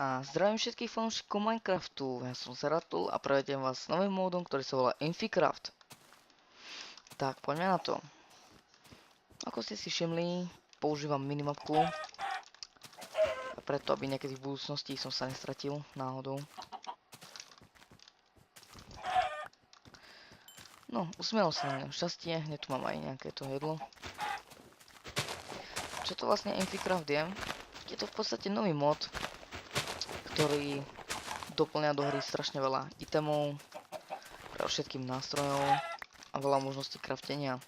A zdravím všetkých fanúšikov Minecraftu, ja som Zeratul a prevediem vás s novým módom, ktorý sa volá Inficraft. Tak, poďme na to. Ako ste si všimli, používam minimapku. A preto, aby niekedy v budúcnosti som sa nestratil náhodou. No, usmielo sa na mňa šťastie, hneď tu mám aj nejaké to jedlo. Čo to vlastne Inficraft je? Je to v podstate nový mod, ktorý doplňa do hry strašne veľa itemov, pre všetkým nástrojov a veľa možností kraftenia.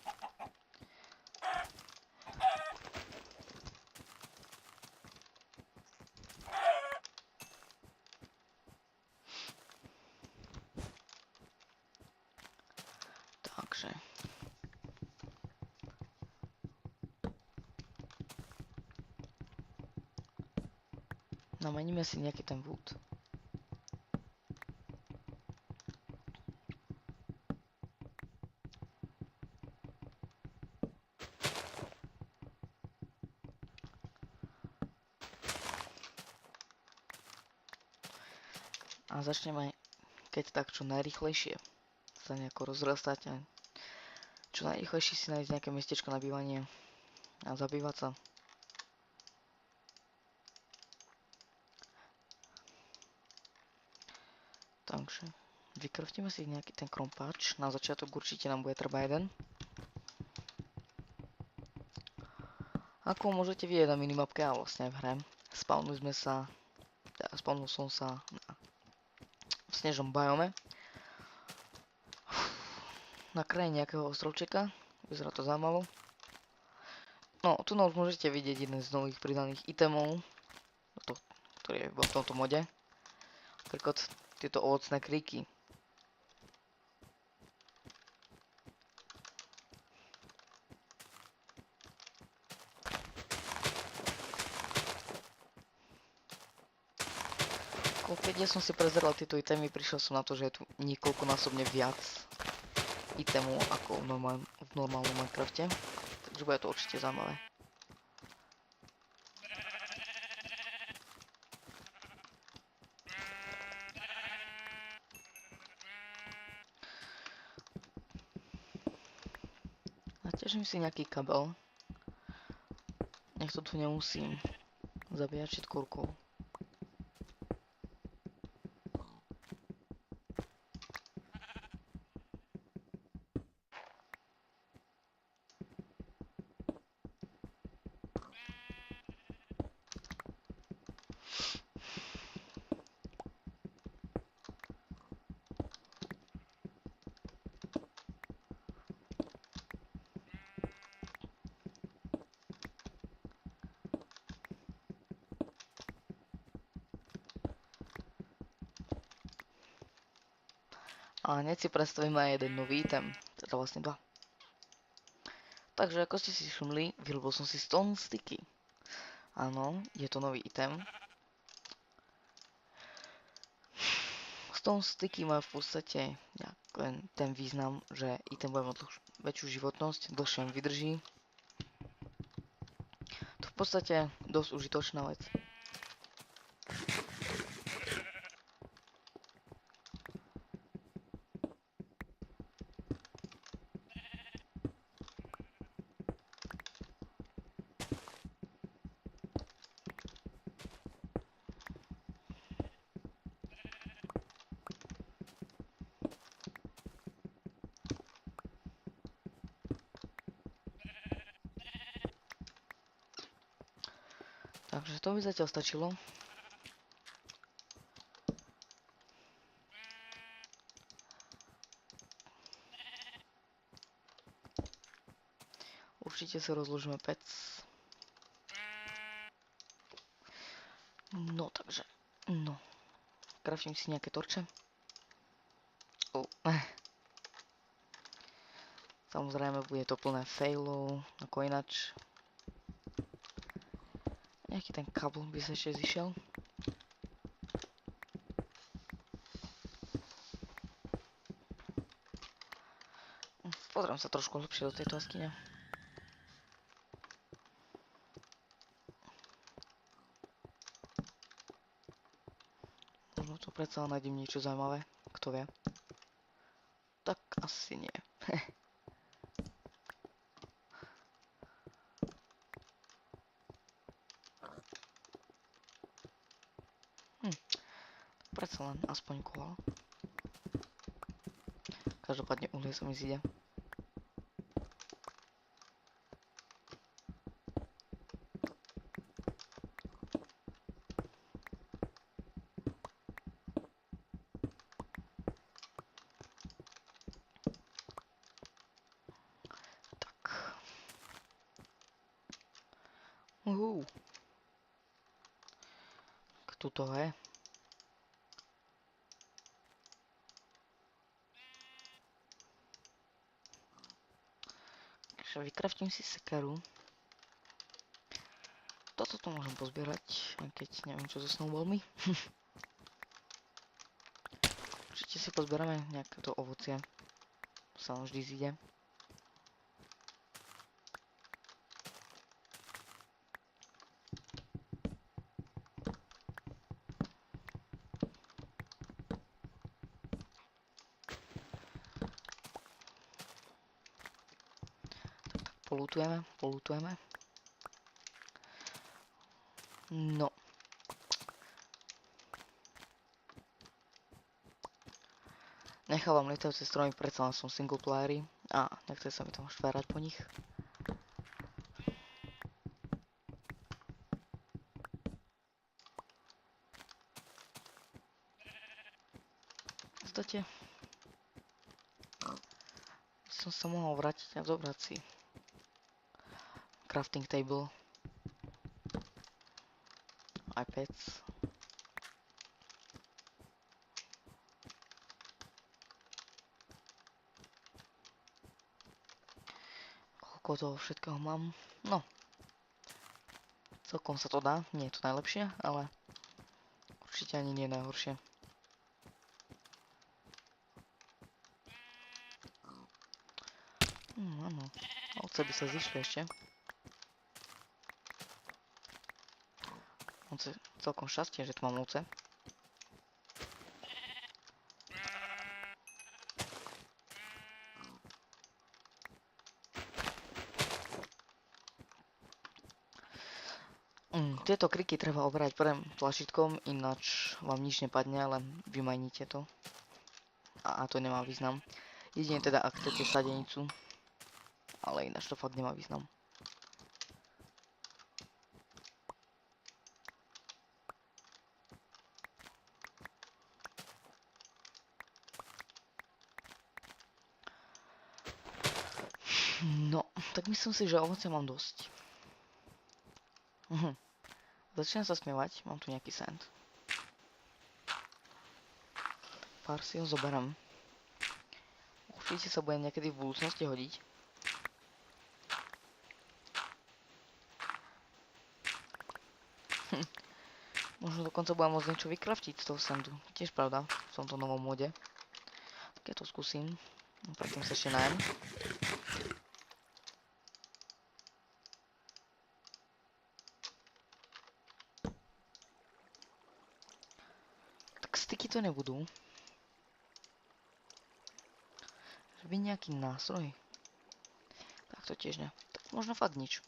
Takže nameníme si nejaký ten wood. A začneme keď tak čo najrýchlejšie sa nejako rozrastať a čo najrýchlejšie si nájsť nejaké miestečko na bývanie a zabývať sa. Takže vykraftíme si nejaký ten krompáč, na začiatok určite nám bude treba jeden. Ako môžete vidieť na minimapke a vlastne aj v hre, spawnul som sa v snežnom biome na kraji nejakého ostrovčeka, vyzerá to zaujímavo. No, tu už môžete vidieť jeden z nových pridaných itemov, ktorý je v tomto mode. Napríklad tieto ovocné kríky. Keď ja som si prezeral tieto itemy, prišiel som na to, že je tu niekoľkonásobne viac itemov ako v normálnom Minecrafte. Takže bude to určite zaujímavé. Naťažím si nejaký kabel. Nech to tu nemusím zabíjať všetko rukou. A hneď si predstavíme aj jeden nový item, teda vlastne dva. Takže ako ste si všimli, vyrobil som si stone sticky. Áno, je to nový item. Stone sticky má v podstate len ten význam, že item bude mať väčšiu životnosť, dlhšie vydrží. To v podstate dosť užitočná vec. Takže to by zatiaľ stačilo. Určite sa rozložíme pec. No takže, kraftím si nejaké torče. Samozrejme bude to plné failov, ako inač. Nejaký ten kabel by sa ešte zišiel. Pozriem sa trošku hlbšie do tejto jaskyne. Možno to predsa nájdem niečo zaujímavé. Kto vie? Tak asi nie. Predsa len aspoň kôl. Každopádne uhlie sa mi zíde. Kto to je? Takže vykraftím si sekeru. Toto to môžem pozbierať, aj keď neviem čo so snowballmi. Určite si pozbierame nejaké to ovocie. To sa nám vždy zíde. Polutujeme. No. Nechávam lietajúce stromy, predsa len som single playery a nechce sa mi tam štvárať po nich. V podstate som sa mohol vrátiť a zobrať si crafting table, iPads. Koľko toho všetkého mám? No. Celkom sa to dá, nie je to najlepšie, ale určite ani nie najhoršie. Áno, ovce by sa zišli ešte. Celkom šťastie, že tu mám ovce. Tieto kriky treba obrať prvým tlačítkom, ináč vám nič nepadne, len vymajnite to. A to nemá význam. Jedine teda, ak chcete sadenicu. Ale ináč to fakt nemá význam. No, tak myslím si, že ovoce mám dosť. Začínam sa smievať, mám tu nejaký sand. Pár si ho zoberám. Určite sa budem niekedy v budúcnosti hodiť. Možno dokonca budem môcť niečo vykraftiť z toho sandu. Tiež pravda, v tomto novom mode. Tak ja to skúsim. Predtým sa ešte najem. Tak styky to nebudú. Že by nejaký nástroj. Tak to tiež ne. Tak možno fakt nič.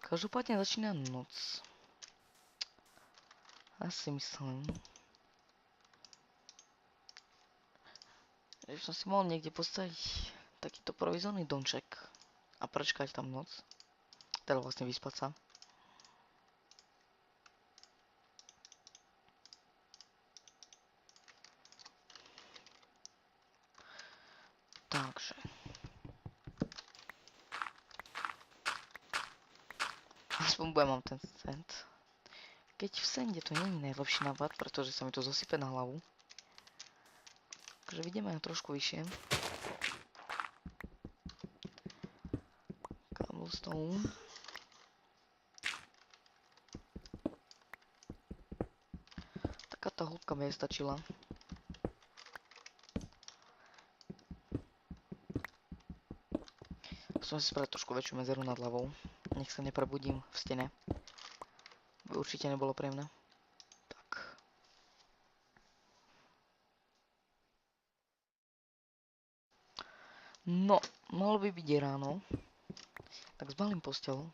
Každopádne začína noc. Ja si myslím, že som si mohol niekde postaviť takýto provizorný domček a prečkať tam noc. Teda vlastne vyspať sa. Takže. Aspoň budem mám ten sand. Keď v sende to nie je najlepší nápad, pretože sa mi to zosype na hlavu. Takže vidíme ho trošku vyššie. Cobblestone. Taká tá hĺbka mi stačila. Musíme si spraviť trošku väčšiu medzeru nad hlavou. Nech sa neprebudím v stene. By určite nebolo príjemné. Tak. No, malo by byť ráno. Tak zbalím posteľ.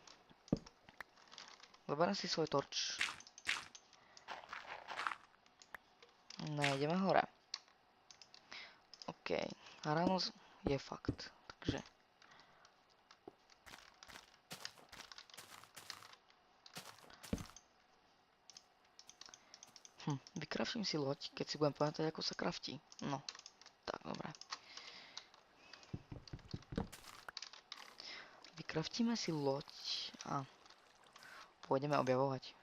Zoberiem si svoj torč. No, ideme hore. OK. A ráno je fakt. Takže... vykraftím si loď, keď si budem pamätať, ako sa kraftí. No, tak, dobre. Vykraftíme si loď a pôjdeme objavovať.